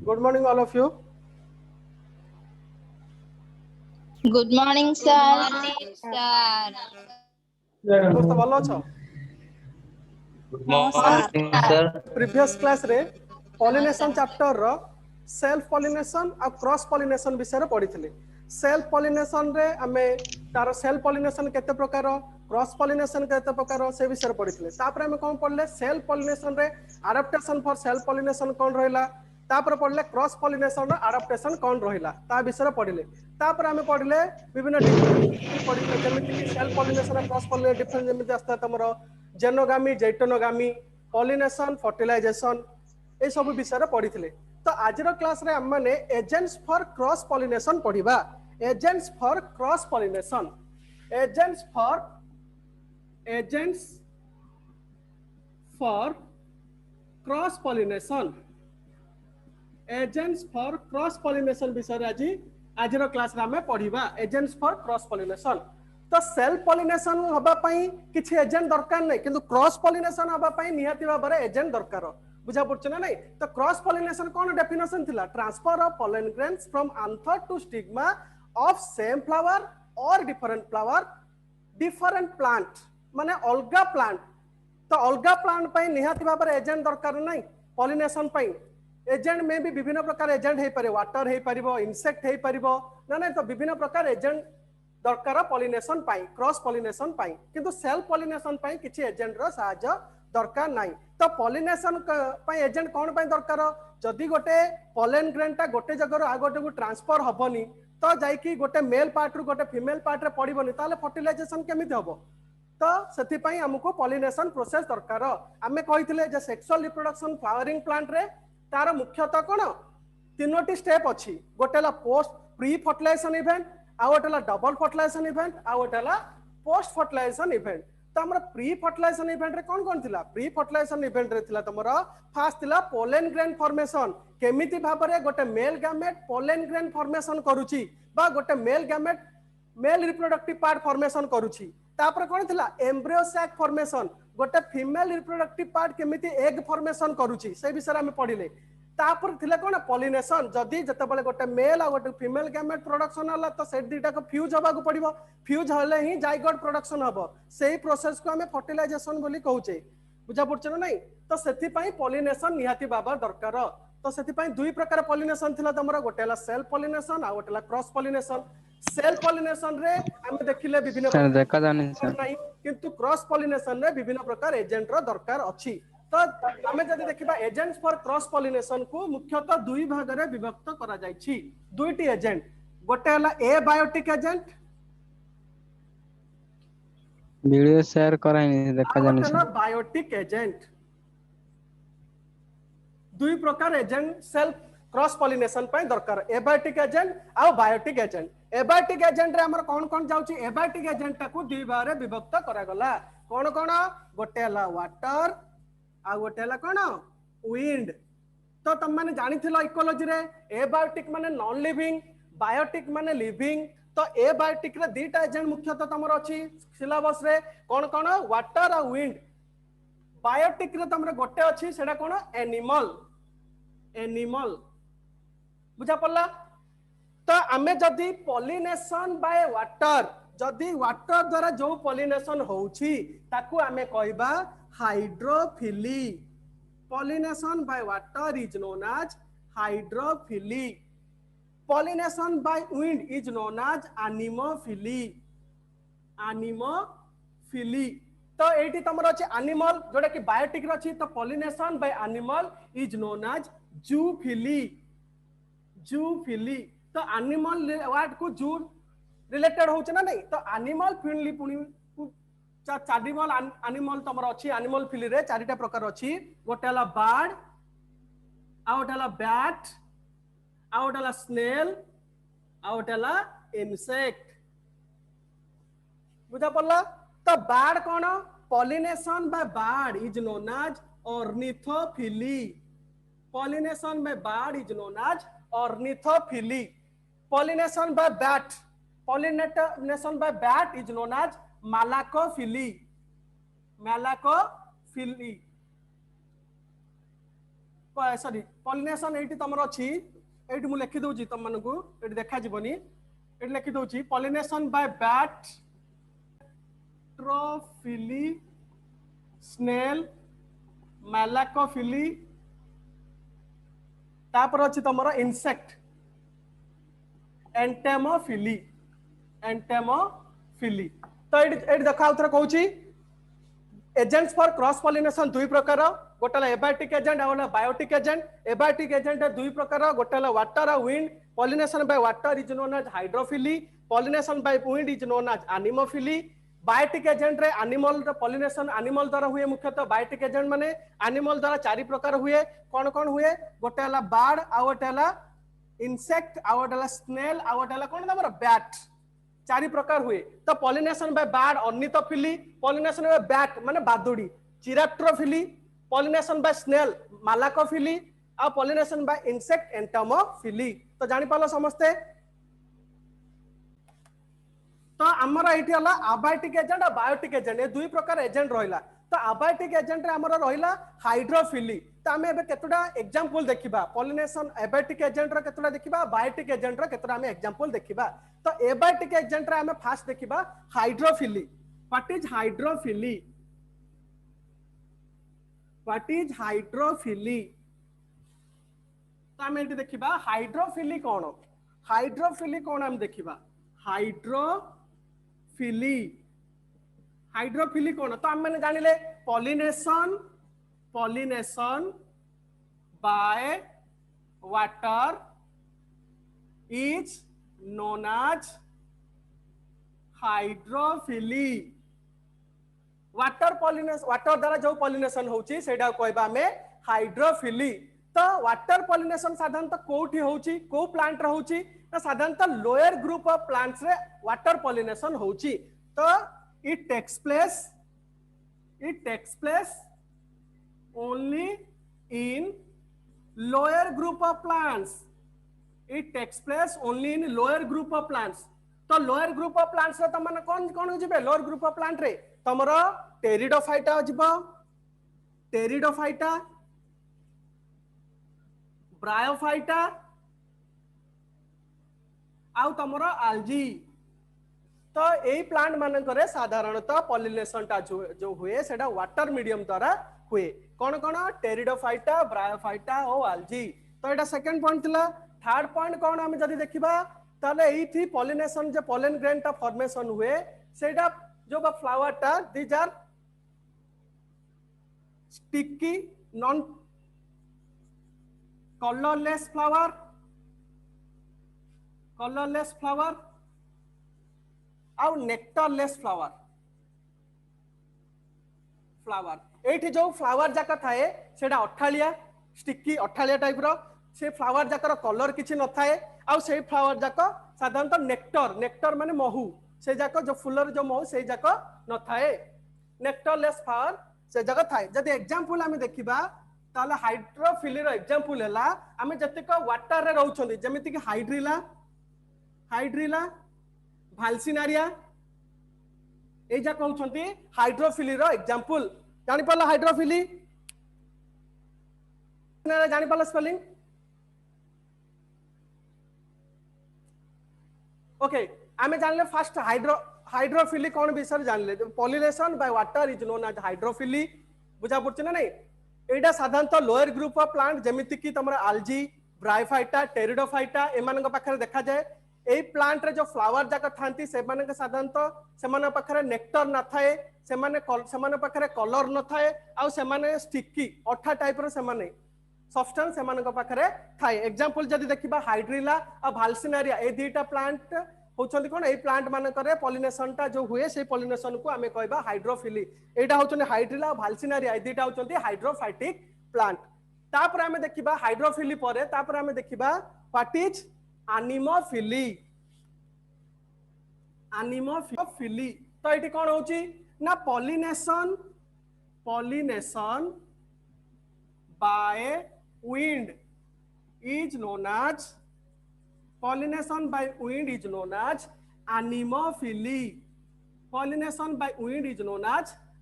Good morning, all of you. Good morning, sir. ସମସ୍ତେ ଭଲ ଅଛ? Good morning, sir. Previous class रे pollination chapter रो self pollination और cross pollination विषय रे पढ़िथिले। Self pollination रे हमें तार self pollination केते प्रकार, cross pollination केते प्रकार से विषय रे पढ़िथिले। तापर हमें कोन पढ़ले self pollination रे adaptation for self pollination कोन रहिला, तापर पढ़ले cross pollination रो adaptation कोन रहिला, ता विषय रे पढ़िले। तापर हमें पढ़ले विभिन्न डिफरेंस पढ़िले, जेमिति कि self pollination और cross pollination डिफरेंस जेमिति आस्ता तमरो जेनोगामी, जैटोनोगामी, पॉलिनेशन, फर्टिलाइजेशन ए सब विषय रे पढ़िथिले। तो आज रो क्लास रे हम माने एजेंट्स फॉर क्रॉस पॉलिनेशन पढ़िबा। Agents for cross pollination, agents for cross pollination, agents for cross pollination विषय आज रो क्लास रे हम पढ़िबा। एजेंट्स फॉर क्रॉस पॉलिनेशन तो सेल्फ पॉलिनेशन हबा पई किछि एजेंट दरकार नै, किंतु क्रॉस पॉलिनेशन हबा पई निहाती भाबरे एजेंट दरकार। बुझा पड़छ ना नै? तो क्रॉस पॉलिनेशन कोन डेफिनेशन थिला? Transfer of pollen grains from anther to stigma of same flower और डिफरेंट प्लांट, माने अलगा प्लांट। तो अलगा प्लांट पई निहाती भाबरे एजेंट दरकार नै। पॉलिनेशन पई एजेंट में भी विभिन्न प्रकार एजेंट हे पारे, वाटर हे पारिबो, इंसेक्ट हे पारिबो ना नै, तो विभिन्न प्रकार एजेंट दरकार पॉलिनेशन पाई, क्रॉस पॉलिनेशन पाई, किंतु सेल्फ पॉलिनेशन पाई किछि एजेंट रो सहायता दरकार नाही। तो पॉलिनेशन पाई एजेंट कोन पाई दरकार? जदि गोटे पोलन ग्रेनटा गोटे जगह आ गोटे को ट्रांसफर हबनी, तो जाईकी गोटे मेल पार्ट रु गोटे फीमेल पार्ट रे पड़िबनी, ताले फर्टिलाइजेशन केमिति हबो? तो सेति पाई हमको पॉलिनेशन प्रोसेस दरकार। आमे कहिथिले जे सेक्सुअल रिप्रोडक्शन फ्लावरिंग प्लांट रे तार मुख्यतः कोन तीनोटी स्टेप अछि। गोटेला पोस्ट प्री फर्टिलाइजेशन इवेंट, आउटेला डबल फर्टिलाइजेशन इवेंट, आउटेला पोस्ट फर्टिलाइजेशन इवेंट। तो हमर प्री फर्टिलाइजेशन इवेंट रे कोन थिला? प्री फर्टिलाइजेशन इवेंट रे थिला तमरा फास्ट थिला पोलन ग्रेन फॉर्मेशन, केमिति भाबरे गोटे male gamete pollen grain formation करूची बा गोटे male gamete male reproductive part formation करूची। तापर कोन थिला? एम्ब्रियो सैक फॉर्मेशन, गोटे फीमेल रिप्रोडक्टिव पार्ट केमिति एग फॉर्मेशन करूची, से विषय हम पढ़िले। तापर थिले कोन? पॉलिनेशन, जदी जतबेले गोटे मेल आ गोटे फीमेल गैमेट प्रोडक्शन हला, तो से दुईटा को फ्यूज हबा को पड़िबो। फ्यूज हले ही जाइगोट प्रोडक्शन हबो। सेही प्रोसेस को हमें फर्टिलाइजेशन बोली कहूचे। बुझा पड़छ ना नै? तो सेति पई पॉलिनेशन निहाती बाबा दरकार। तो सेति पई दुई प्रकार पॉलिनेशन थिला तमरा, गोटेला सेल्फ पॉलिनेशन आ गोटेला क्रॉस पॉलिनेशन। सेल्फ पॉलिनेशन रे हम देखिले विभिन्न सर देखा जानी सर नै, किंतु क्रॉस पॉलिनेशन रे विभिन्न प्रकार एजेंट रो दरकार अछि। तो हमें जदि देखिबा एजेंट्स फॉर क्रॉस पॉलिनेशन को मुख्यतः दुई भाग रे विभक्त करा जायछि। दुईटी एजेंट, गोटे हला ए बायोटिक एजेंट, वीडियो शेयर कराई देखा जानी गोटे ना सर। Biotic agent. दुई प्रकार एजेंट सेल्फ क्रॉस पॉलिनेशन पय दरकार, एबायोटिक एजेंट आ बायोटिक एजेंट। एबायोटिक एजेंट रे हमर कोन कोन जाउची? एबायोटिक एजेंट को दुई भाग रे विभक्त करा गला। कोन कोन? गोटे हला वाटर आ गोटे हला कोन? विंड। तो तुम माने जानि थिलो इकोलॉजी रे एबायोटिक माने नॉन लिविंग, बायोटिक माने लिविंग। तो एबायोटिक रे दीटा एजेंट मुख्यतः तमर अछि सिलेबस रे, कोन कोन? वाटर आ विंड। बायोटिक रे तमरे गोटे अछि, सेडा कोन? एनिमल। एनिमल बुझा पड़ला? तो आमे जदि पॉलिनेशन बाय वाटर, जदि वाटर द्वारा जो पॉलिनेशन होउछि ताकू आमे कहबा hydrophily. Pollination by water is known as hydrophily. Pollination by wind is known as anemophily. Anemophily. तो एठी तमर अछि एनिमल जोडा कि बायोटिक रे अछि। तो pollination by animal is known as zoophily. Zoophily. तो एनिमल वर्ड को जू रिलेटेड होछ ना नहीं? तो एनिमल फिली पुनी चारिमल एनिमल तमर अछि। एनिमल फिली रे चारिटा प्रकार अछि। गोटेला बर्ड, आ गोटेला बैट, आ गोटेला स्नेल, आ गोटेला इंसेक्ट। बुझा पड़ला? तो बर्ड कोन? Pollination by bird is known as ornithophily. Pollination by bird is known as ornithophily. Pollination by bat, pollination by bat is known as malacophily. Malacophily. Sorry, pollination एठी तमर अछि एठी मु लिखि दउची तम मानकू एठी देखा जीवनी एठी लिखि दउची पॉलिनेशन बाय बैट ट्रोफिली स्नेल मैलाकोफिली तापर अछि तमर इंसेक्ट एंटेमोफिली तो एठी देखा उथरा कहूची एजेंट्स फॉर क्रॉस पॉलिनेशन दुई प्रकार गोटेला एबायोटिक एजेंट और बायोटिक एजेंट एबायोटिक एजेंट दुई प्रकार गोटेला वाटर और wind pollination by water is known as hydrophily pollination by wind is known as anemophily biotic agent रे एनिमल पॉलिनेशन एनिमल द्वारा हुए मुख्यतः बायोटिक एजेंट माने एनिमल द्वारा चारि प्रकार हुए कौन कौन हुए गोटेला बर्ड आ गोटेला इंसेक्ट आ गोटेला स्नेल आ गोटेला कौन हमर बैट चारि प्रकार हुए तो pollination by bird ornithophily pollination by bat माने बादुड़ी चिरैप्टोफिली पॉलिनेशन बाय स्नेल मालाकोफिली और पॉलिनेशन बाय इंसेक्ट एंटोमोफिली तो जानि पालो समस्ते तो हमर एठी हला अबायोटिक एजेंट और बायोटिक एजेंट ए दुई प्रकार एजेंट रहिला तो अबायोटिक एजेंट रे हमर रहिला हाइड्रोफिली तो हमें एबे केतोडा एग्जांपल देखिबा पॉलिनेशन एबायोटिक एजेंट रे केतोडा देखिबा बायोटिक एजेंट रे केतोडा हमें एग्जांपल देखिबा तो एबायोटिक एजेंट रे हमें फास्ट देखिबा हाइड्रोफिली व्हाट इज हाइड्रोफिली तो हमें एठी देखिबा हाइड्रोफिली कोन हम देखिबा हाइड्रोफिली कोन तो हम माने जानिले pollination by water is known as hydrophily water द्वारा जो पॉलिनेशन होची सेडा कहबा हमें हाइड्रोफिली तो वाटर पॉलिनेशन साधारणतः कोठी होची को प्लांट रे होची तो साधारणतः लोअर ग्रुप ऑफ प्लांट्स रे वाटर पॉलिनेशन होची तो it takes place only in lower group of plants तो लोअर ग्रुप ऑफ प्लांट्स रे तमने कोन कोन हो जिबे लोअर ग्रुप ऑफ प्लांट रे तमरो टेरिडोफाइटा जिबो ब्रायोफाइटा आउ तमरो आल्जी तो यही प्लांट मानकर साधारणतः पॉलिनेशन टा जो हुए सेटा वाटर मीडियम द्वारा हुए कौन कौन टेरिडोफाइटा ब्रायोफाइटा और आल्जी तो एटा सेकंड पॉइंट थिला थर्ड पॉइंट कौन हम जदी देखिबा ताले एही थी पॉलिनेशन जे पॉलन ग्रेन टा फॉर्मेशन हुए सेटा जो बा फ्लावर टा these are sticky non colourless flower आउ नेक्टरलेस फ्लावर एठी जो फ्लावर जाका थाए सेटा अठालिया स्टिकी अठालिया टाइप रो से फ्लावर जाकर कलर किछि न थाए आउ से फ्लावर जाका साधारणतः नेक्टर माने महू से जाका जो फुलर जो महू से जाका न थाए नेक्टरलेस फ्लावर से जगह थाए जदि एग्जांपल हम देखिबा ताले हाइड्रोफिली रो एग्जांपल हला हम जतिक वाटर रे रहउछन्ती जेमिति कि हाइड्रिला भाल्सिनारिया ए जा कहउछन्ती हाइड्रोफिली रो एग्जांपल जानि पला हाइड्रोफिली जानि पला स्पेलिंग ओके आमे जानले फर्स्ट हाइड्रोफिली कोन विषय जानले pollination by water is known as hydrophily बुझा पड़छ ना नहीं एटा साधारणतः लोअर ग्रुप ऑफ प्लांट जेमिति कि तमरा आल्जी ब्रायोफाइटा टेरिडोफाइटा एमान पाखरे देखा जाए एई प्लांट रे जो फ्लावर जाक थांती से माने के साधारणतः से माने पाखरे नेक्टर न थाए से माने पाखरे कलर न थाए आ से माने स्टिकी अठा टाइप रो से माने सब्सटेंस से माने पाखरे थाए एग्जांपल जदी देखिबा हाइड्रिला आ भाल्सिनारिया ए दुईटा प्लांट होचंदी कोन ए प्लांट माने करे पॉलिनेशन टा जो हुए से पॉलिनेशन को हमें कहबा हाइड्रोफिली एटा होचंदी हाइड्रिला आ भाल्सिनारिया ए दुईटा होचंदी हाइड्रोफाइटिक प्लांट तापर हमें देखिबा हाइड्रोफिली परे तापर हमें देखिबा व्हाट इज एनिमोफिली तो एटी कोन होची ना pollination by wind is known as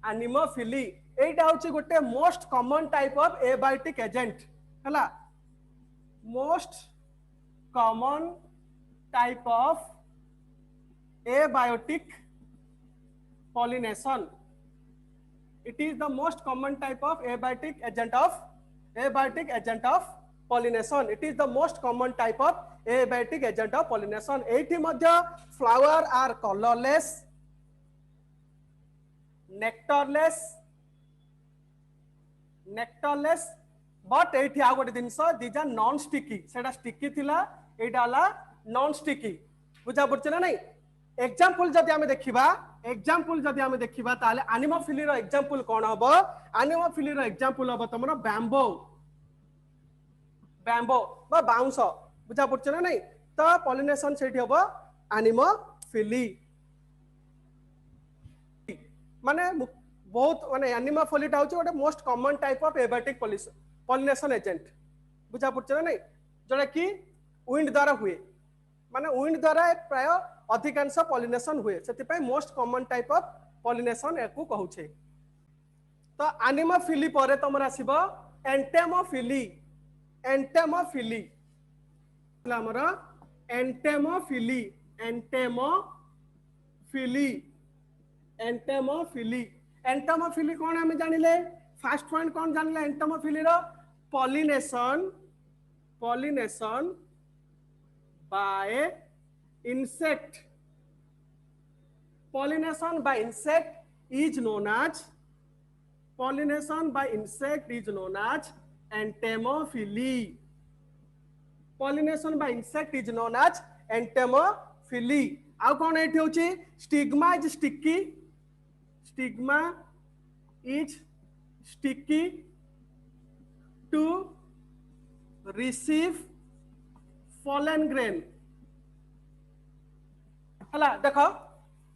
anemophily एटा होची गोटे most common type of abiotic agent हला most common type of abiotic pollination. It is the most common type of abiotic agent of pollination. It is the most common type of abiotic agent of pollination. एठी मध्य flower are colorless, nectarless, but एठी आ गोटे जिंस these are non sticky. सेटा sticky थिला, एटा वाला non sticky. बुझा पड़छ ना नहीं? एग्जांपल जदि आमे देखिबा ताले एनिमोफिली रो एग्जांपल कोन हबो? एनिमोफिली रो एग्जांपल हबो तमरो बैम्बो बा बाउंस. बुझा पड़छ ना नहीं? तो पॉलिनेशन सेठी हबो एनिमोफिली. माने बहुत माने एनिमोफिली टा होचे गोटे most common type of abiotic pollination agent. बुझा पड़छ ना नहीं? जोटा कि विंड द्वारा हुए. माने विंड द्वारा प्राय अधिकांश पॉलिनेशन हुए. से most common type of pollination एको कहूछे. तो एनिमोफिली परे तमर आसीबो एंटेमोफिली. हमर एंटेमोफिली कोन हम जानिले? फर्स्ट पॉइंट कोन जानिले एंटेमोफिली रो? Pollination by insect. Pollination by insect is known as entomophily. Pollination by insect is known as entomophily. आउ कोन एठी होची? Stigma is sticky to receive pollen grain. हला देखो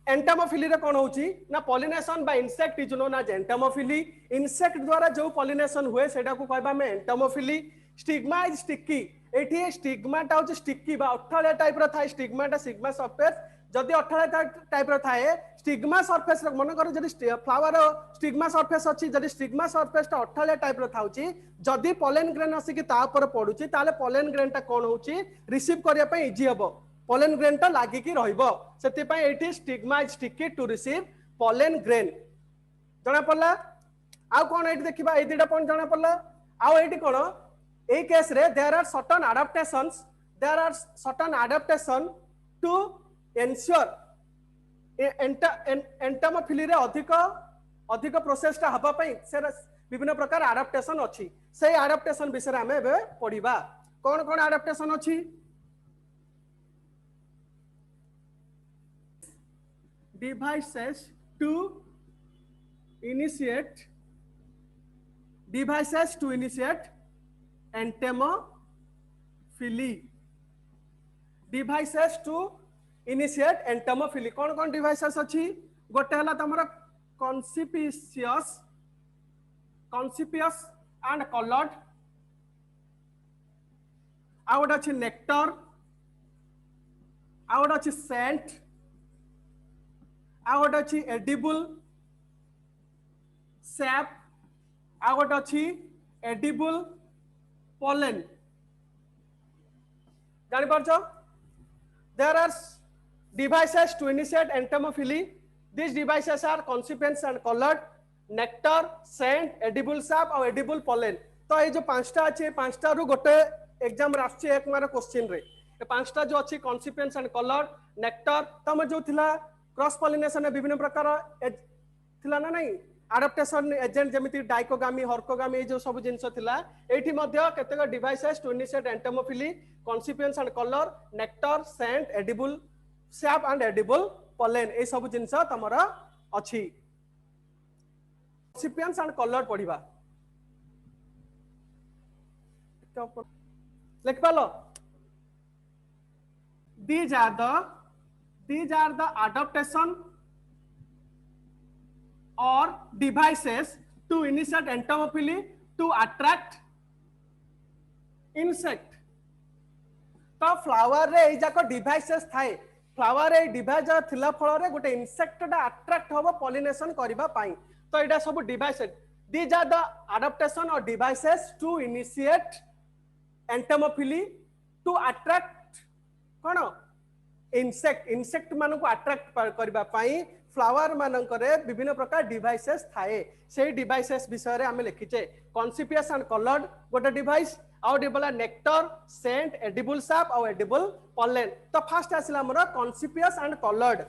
एंटोमोफिली रे कोन होची ना pollination by insect is known as entomophily. Insect द्वारा जो पॉलिनेशन हुए सेटा को कहबा में एंटोमोफिली. Stigma is sticky. एठी स्टिग्मा टा होची स्टिकी बा अठालिया टाइप रो थाए. स्टिग्मा टा सिग्मा सरफेस जदि अठालिया टाइप रो थाए. स्टिग्मा सरफेस रो मन करो जदि फ्लावर रो स्टिग्मा सरफेस अछि. जदि स्टिग्मा सरफेस टा अठालिया टाइप रो थाउची जदि पोलन ग्रेन आसी कि ता ऊपर पडुची ताले पोलन ग्रेन टा कोन होची रिसीव करिया पे इजी हबो. पोलन ग्रेन टा लागि कि रहइबो. सेति पय एठी stigma is sticky to receive pollen grain. जणा पडला. आ कोन एठी देखिबा ए दिटा पॉइंट जणा पडला. आ एठी कोन ए केस रे there are certain adaptation to ensure entomophily रे अधिक प्रोसेस टा हबा पई से विभिन्न प्रकार एडाप्टेशन अछि. से एडाप्टेशन विषय हमें एबे पढिबा. कोन एडाप्टेशन अछि? devices to initiate entomophily. devices to initiate entomophily. Cone devices अछि? गोटे हला तमरा conspicuous and colored. आउट अछि nectar. आउट अछि scent. आउट अछि edible sap. आउट अछि edible pollen. जानि परछो? There are devices to initiate entomophily. These devices are conspicuous and colored, nectar, scent, edible sap और edible pollen. तो ये जो पांचटा अच्छे पांचटा रु गोटे एग्जाम रास्ते एक मारे क्वेश्चन रे ये पांचटा जो अच्छी conspicuous and colored, nectar तम जो थिला क्रॉस पॉलिनेशन में विभिन्न प्रकार थिला ना नहीं एडाप्टेशन एजेंट जेमिति डाइकोगामी हर्कोगामी जो सब जिंस थिला एठी मध्य केतेक devices to initiate entomophily conspicuous and color, nectar, scent, edible sap and edible pollen ए सब जिंस तमरा अछि. conspicuous and color पढिबा लिख पालो. these are the adaptation or devices to initiate entomophily to attract insect. तो फ्लावर रे जाको डिवाइसेस थाए. Flower रे device थिला फल रे गोटे इंसेक्ट टा अट्रैक्ट होबो पॉलिनेशन करिबा पाई. तो एटा सब devices. these are the adaptation or devices to initiate entomophily to attract कौन इंसेक्ट मान को अट्रैक्ट करबा पई फ्लावर मानकरे विभिन्न प्रकार डिवाइसेस थाए से डिवाइसेस विषय आम लिखिचे कॉन्सिपियस एंड कलर्ड गोटे डिवाइस आउ डिबला नेक्टर सेंट एडिबल साप आउ एडिबल पॉलन तो फास्ट आसिला हमर कॉन्सिपियस एंड कलर्ड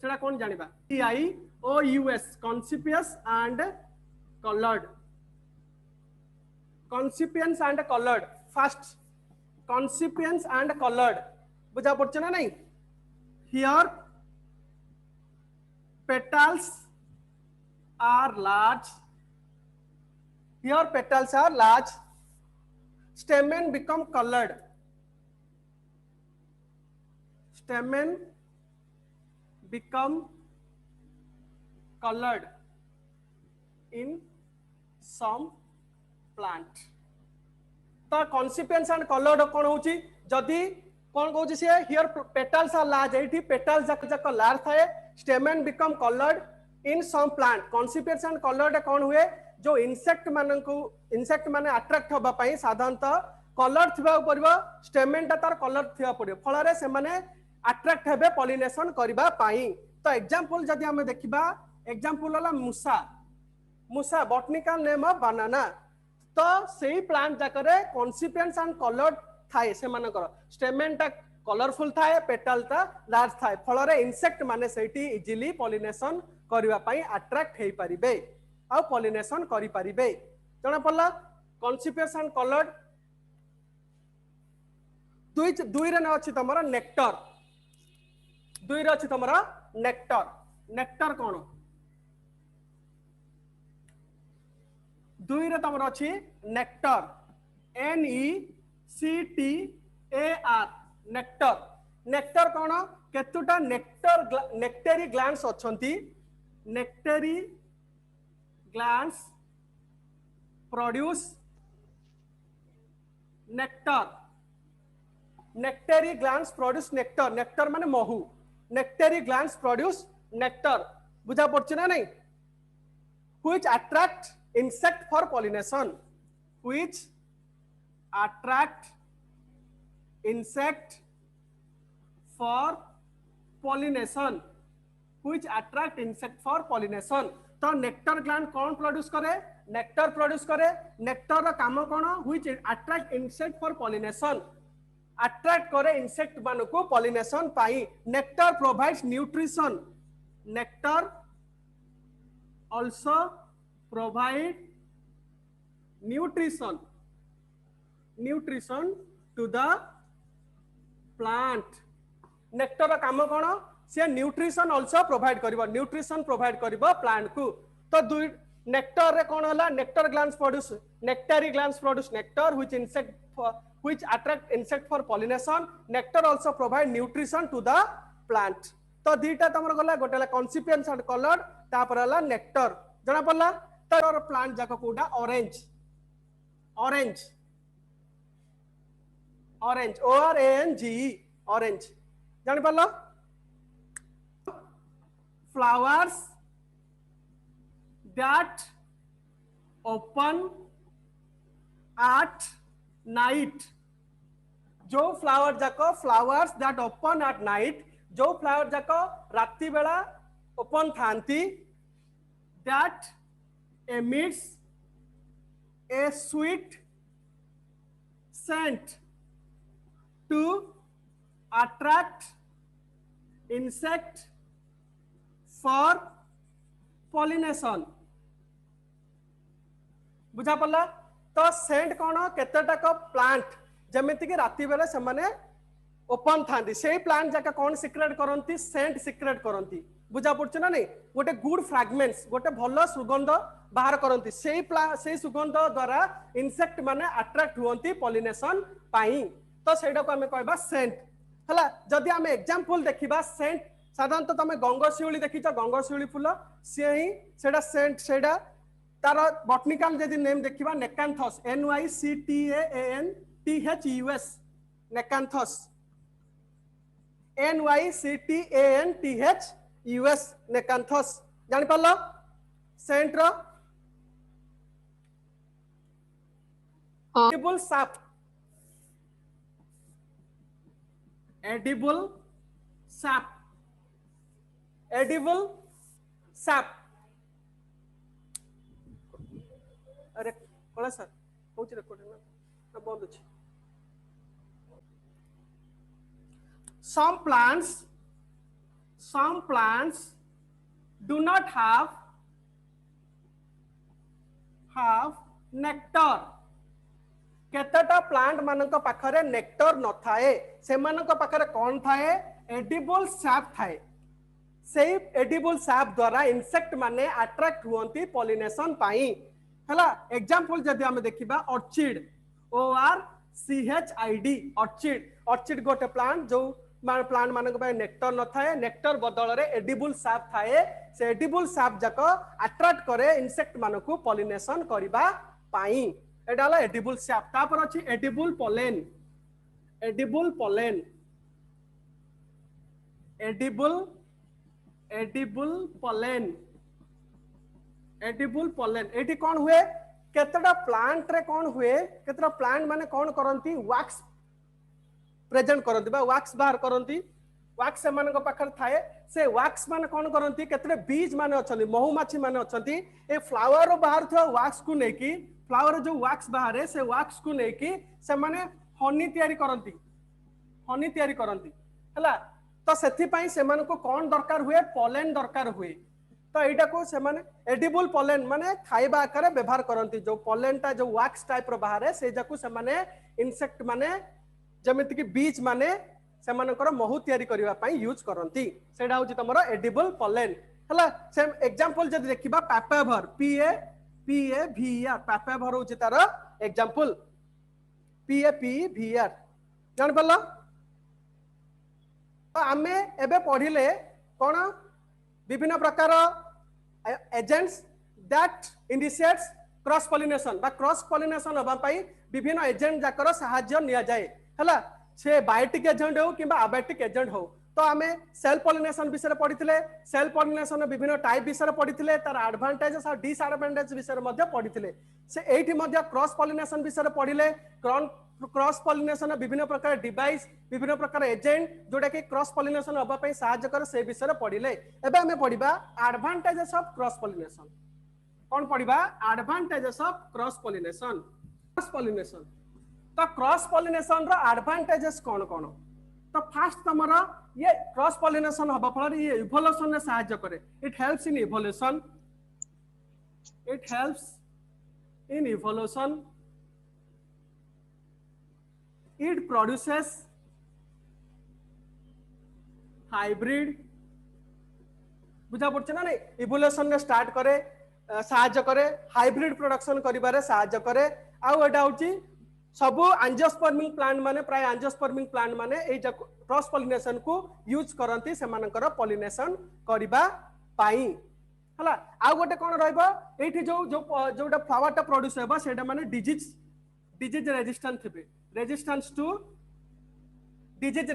सेटा कोन जानिबा T I O U S conspicuous and coloured conspicuous and coloured first conspicuous and coloured बुझा पड़छ ना नहीं here petals are large here petals are large stamen become colored stamen become colored in some plant तो कॉन्सिपियंस and coloured कौन होची जदी कौन कहूची से हियर पेटल्स आर लार्ज एठी पेटल्स जाक जाक लार्ज थाए stamen become coloured in some plant conspicuous and coloured कौन हुए जो इंसेक्ट माने अट्रैक्ट होबा पई साधारणतः कलर थिबा परबो स्टेमेन ता तार कलर थिबा परबो फल रे से माने अट्रैक्ट हेबे पॉलिनेशन करबा पई तो एग्जांपल जदी हम देखिबा एग्जांपल वाला मूसा बॉटनिकल नेम ऑफ बनाना तो सेही प्लांट जाकरे कॉन्सिपियंस एंड कलर्ड थाए से मानकर स्टेमेन ता कलरफुल थाए पेटल ता लार्ज थाए फल रे इंसेक्ट माने सेठी इजीली पॉलिनेशन करबा पई अट्रैक्ट हेई परिबे आ पॉलिनेशन करि परिबे जणा पल्ला कॉन्सिपियस एंड कलर्ड दुई रे न अछि तमरा नेक्टर दुई रे अछि तमरा नेक्टर कोन दुई रे तमरा अछि नेक्टर NECTAR नेक्टर कौन केतुटा नेक्टेरी ग्लैंड्स अछंती नेक्टेरी ग्लैंड्स प्रोड्यूस नेक्टर माने महू नेक्टेरी ग्लैंड्स प्रोड्यूस नेक्टर बुझा पड़छ ना नहीं which attract insect for pollination which attract insect for pollination which attract insect for pollination तो नेक्टर ग्लैंड कौन प्रोड्यूस करे नेक्टर रा काम कौन which attract insect for pollination attract करे इंसेक्ट मान को पॉलिनेशन पाई nectar provides nutrition nectar also provide nutrition to the plant nectar का काम कौन से न्यूट्रिशन also प्रोवाइड करिवो न्यूट्रिशन प्रोवाइड करिवो प्लांट को तो दुई नेक्टर रे कौन होला nectar glands produce nectary glands produce nectar which attract insect for pollination nectar also provide nutrition to the plant तो दीटा तमर गला गोटेला कॉन्सिपियंस एंड कलर्ड तापर होला नेक्टर जना पड़ला तो प्लांट जाको कोडा ऑरेंज ORANGE ऑरेंज जानि पड़ला flowers that open at night जो flowers that open at night जो फ्लावर जाको रात्रि बेला open थांती that emits a sweet scent to attract insect for pollination बुझा पड़ला तो सेंट कौन केतेटा को प्लांट जमिति कि रात्रि बेला से माने ओपन थांती से प्लांट जाका कौन सिक्रेट करंती सेंट सिक्रेट करंती बुझा पड़छ ना नहीं गोटे गुड फ्रैगमेंट्स गोटे भलो सुगंध बाहर करंती से सुगंध द्वारा इंसेक्ट माने अट्रैक्ट हुंती पॉलिनेशन पाई तो सेटा को हमें कहबा सेंट हला जदी हमें एग्जांपल देखिबा सेंट साधारणतः तमे गंगशिउली देखिछ गंगशिउली फूल से ही सेटा सेंट सेटा तार बॉटनिकल जदी नेम देखिबा नेकांथस NYCTANTHUS नेकांथस NYCTANTHUS नेकांथस जानि पालो सेंट रो edible sap edible sap, edible sap. अरे कला सर होची रेकॉर्डिंग ना बंद अछि. Some plants do not have nectar. केतेटा प्लांट मानक पाखरे नेक्टर न थाए से मानक पाखरे कौन थाए एडिबल सैप थाए से एडिबल सैप द्वारा इंसेक्ट माने अट्रैक्ट हुअंती पॉलिनेशन पाई हला एग्जांपल जदी हम देखिबा ऑर्चिड ORCHID ऑर्चिड गोटे प्लांट जो प्लांट मानक पाए नेक्टर न थाए नेक्टर बदल रे एडिबल सैप थाए से एडिबल सैप जाको अट्रैक्ट करे इंसेक्ट मानकू पॉलिनेशन करिबा पाई एडा ला एडिबल सैप तापर अछि एडिबल पोलेन एडिबल पोलेन एटी कोन हुए केतडा प्लांट रे कोन हुए केतडा प्लांट माने कोन करंती वैक्स प्रेजेंट करंती बा वैक्स बाहर करंती वैक्स से मानक पाखर थाए से वैक्स माने कोन करंती केतडे बीज माने अछंती महुमाछी माने अछंती ए फ्लावर रो बाहर थवा वैक्स को नेकी फ्लावर जो वैक्स बाहर से वैक्स को नेकी से माने हनी तयारी करंती हला तो सेथि पई से माने को कोन दरकार हुए पोलेन दरकार हुए तो एटा को से माने एडिबल पोलेन माने खाइबा आकारे व्यवहार करंती जो पोलेन ता जो वैक्स टाइप रो बाहर से जाकू से माने इंसेक्ट माने जमिति कि बीज माने से मानकर महु तयारी करिवा पई यूज करंती सेडा होची तमरो एडिबल पोलेन हला सेम एग्जांपल जदी देखिबा पैपावर PAVER पैपावर होची तार एग्जांपल PAPVR जान पल्ला तो आमे एबे पढिले कोन विभिन्न प्रकार agents that initiates cross pollination बा क्रॉस पॉलिनेशन होबा पई विभिन्न एजेंट जाकर सहाय्य निया जाय हला से बायोटिक एजेंट हो किबा अबायोटिक एजेंट हो तो आमे सेल पॉलिनेशन विषय पढ़िथिले सेल पॉलिनेशन विभिन्न टाइप विषय पढ़िथिले तार एडवांटेजेस और डिसएडवांटेज विषय मध्ये पढ़िथिले से एठी मध्ये क्रॉस पॉलिनेशन विषय पढ़िले क्रॉस पॉलिनेशन विभिन्न प्रकार डिवाइस विभिन्न प्रकार एजेंट जोडा कि क्रॉस पॉलिनेशन होबा पई सहायता कर से विषय पढ़िले एबे हमें पढ़िबा एडवांटेजेस ऑफ क्रॉस पॉलिनेशन कोन पढ़िबा एडवांटेजेस ऑफ क्रॉस पॉलिनेशन तो क्रॉस पॉलिनेशन रो एडवांटेजेस कोन कोन तो फास्ट तमरा ये क्रॉस पॉलिनेशन होबा फल ये इवोल्यूशन ने सहायता करे it helps in evolution it produces hybrid बुझा पड़छ ना नहीं इवोल्यूशन ने स्टार्ट करे सहायता करे हाइब्रिड प्रोडक्शन करिबारे सहायता करे आ एटा होची सब एंजियोस्पर्मिंग प्लांट माने प्राय एंजियोस्पर्मिंग प्लांट माने ए क्रॉस पॉलिनेशन को यूज करंती से मानकर पॉलिनेशन करिबा पाई हला आ गोटे कोन रहबो एठी जो जोटा फ्लावर टा प्रोड्यूस हेबा सेटा माने डिजीज रेजिस्टेंट थिबे resistance to disease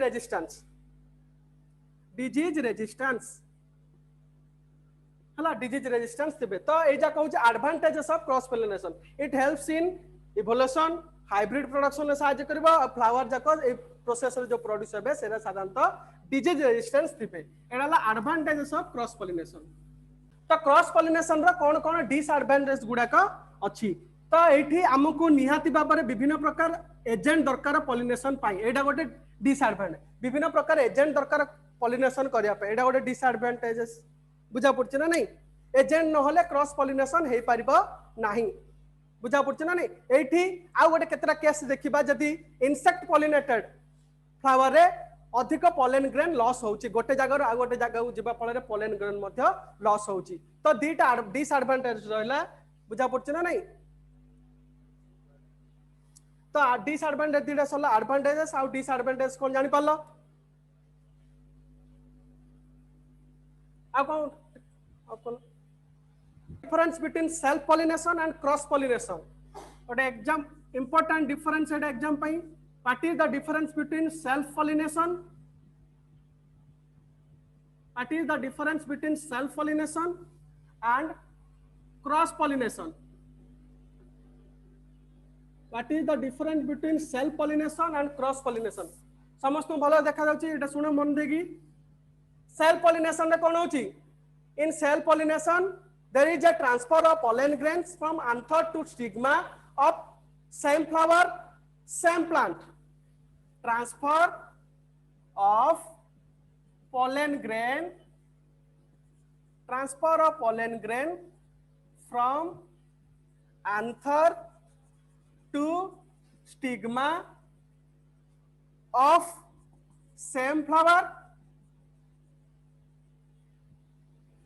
हला डिजीज रेजिस्टेंस थिबे तो एजा कहू जे advantages of cross pollination it helps in evolution hybrid production में सहायता करबा फ्लावर जाको ए प्रोसेस जो प्रोड्यूस हेबे सेरा साधारणतः डिजीज रेजिस्टेंस थिबे एडाला एडवांटेजेस ऑफ क्रॉस पॉलिनेशन तो क्रॉस पॉलिनेशन रा कोन कोन डिसएडवांटेज गुडा का अछि तो एठी हमकु निहाती बाबरे विभिन्न प्रकार एजेंट दरकार पॉलिनेशन पाई एडा गोटे डिसएडवांटेज विभिन्न प्रकार एजेंट दरकार पॉलिनेशन करिया पे एडा गोटे डिसएडवांटेजेस बुझा पड़छ ना नहीं एजेंट न होले क्रॉस पॉलिनेशन हे परिबो नाही बुझा पड़छ ना नहीं एठी आ गोटे केतरा केस देखिबा जदी इंसेक्ट पॉलिनेटेड फ्लावर रे अधिक पोलेन ग्रेन लॉस होउची गोटे जगह आ गोटे जगह जिबा फल रे पोलेन ग्रेन मध्ये लॉस होउची तो दीटा डिसएडवांटेज रहला बुझा पड़छ ना नहीं तो डिसएडवांटेज दीटा सला एडवांटेजेस आ डिसएडवांटेज कोन जानि पालो आ कोन difference between self pollination and cross pollination ओटे एग्जाम इंपोर्टेंट डिफरेंस एट एग्जाम पई what is the difference between self pollination what is the difference between self pollination and cross pollination What is the difference between self pollination and cross pollination? समस्त भलो देखा जाउची एटा सुनो मन देगी cell pollination रे कोन होची in self pollination there is a transfer of pollen grains from anther to stigma of same flower same plant transfer of pollen grain from anther to stigma of same flower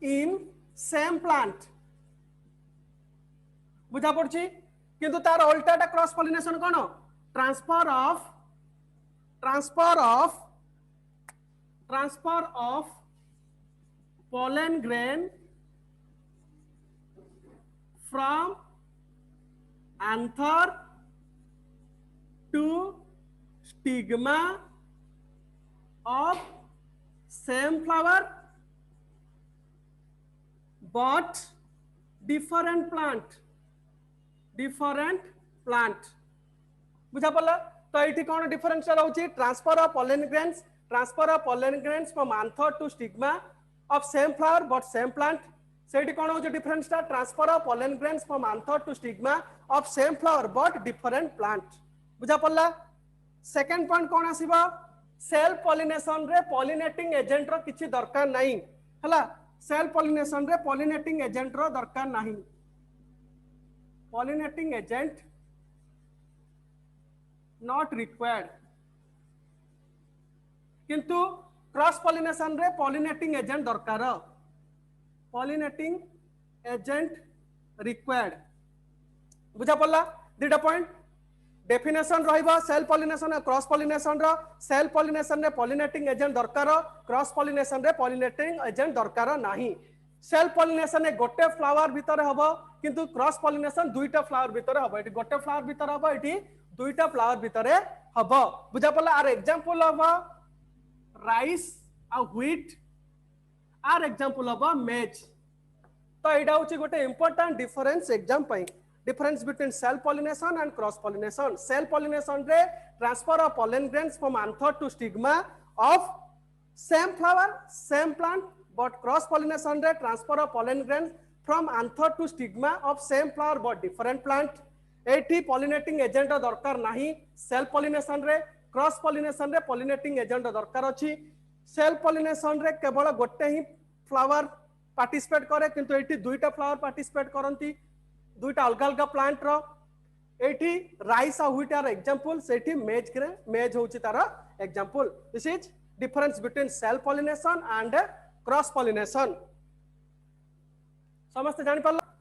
in same plant बुझा पड़छि किंतु तार उल्टाटा cross pollination कोन transfer of pollen grain from anther to stigma of same flower but different plant बुझा पड़ला तो ये कौन डिफरेंस रहउची transfer of pollen grains from anther to stigma of same flower but same plant सेठी कौन होची difference ता transfer of pollen grains from anther to stigma of same flower but different plant बुझा पड़ला सेकंड पॉइंट कौन आसीबा self pollination रे pollinating agent रो किछि दरकार नाही हला सेल पॉलिनेशन रे पॉलिनेटिंग एजेंट रो दरकार नाही पॉलिनेटिंग एजेंट नॉट रिक्वायर्ड किंतु क्रॉस पॉलिनेशन रे पॉलिनेटिंग एजेंट दरकार पॉलिनेटिंग एजेंट रिक्वायर्ड बुझा पड़ला दुटा पॉइंट डेफिनेशन रहिबा सेल पॉलिनेशन क्रॉस पॉलिनेशन रो सेल पॉलिनेशन रे पॉलिनेटिंग एजेंट दरकार क्रॉस पॉलिनेशन रे पॉलिनेटिंग एजेंट दरकार नाही सेल पॉलिनेशन गोटे फ्लावर भितर हबो किंतु क्रॉस पॉलिनेशन दुईटा फ्लावर भितर हबो एटी गोटे फ्लावर भितर हबो एटी दुईटा फ्लावर भितर हबो बुझा पड़ला आर एग्जांपल हबो राइस आ व्हीट आर एग्जांपल हबो मेज तो एटा होची गोटे इंपोर्टेंट डिफरेंस एग्जाम पई difference between cell pollination and cross pollination cell pollination रे transfer of pollen grains from anther to stigma of same flower same plant but cross pollination रे transfer of pollen grains from anther to stigma of same flower but different plant एठी pollinating agent दरकार नाही cell pollination रे cross pollination रे pollinating agent दरकार अछि cell pollination रे केवल गोटे ही flower participate करे किंतु एठी दुईटा flower participate करंती दुईटा अलग अलग प्लांट रो एठी राइस आ व्हीट आर एग्जांपल सेठी मेज होची तार example this is difference between self pollination and cross pollination समस्त जानि पारला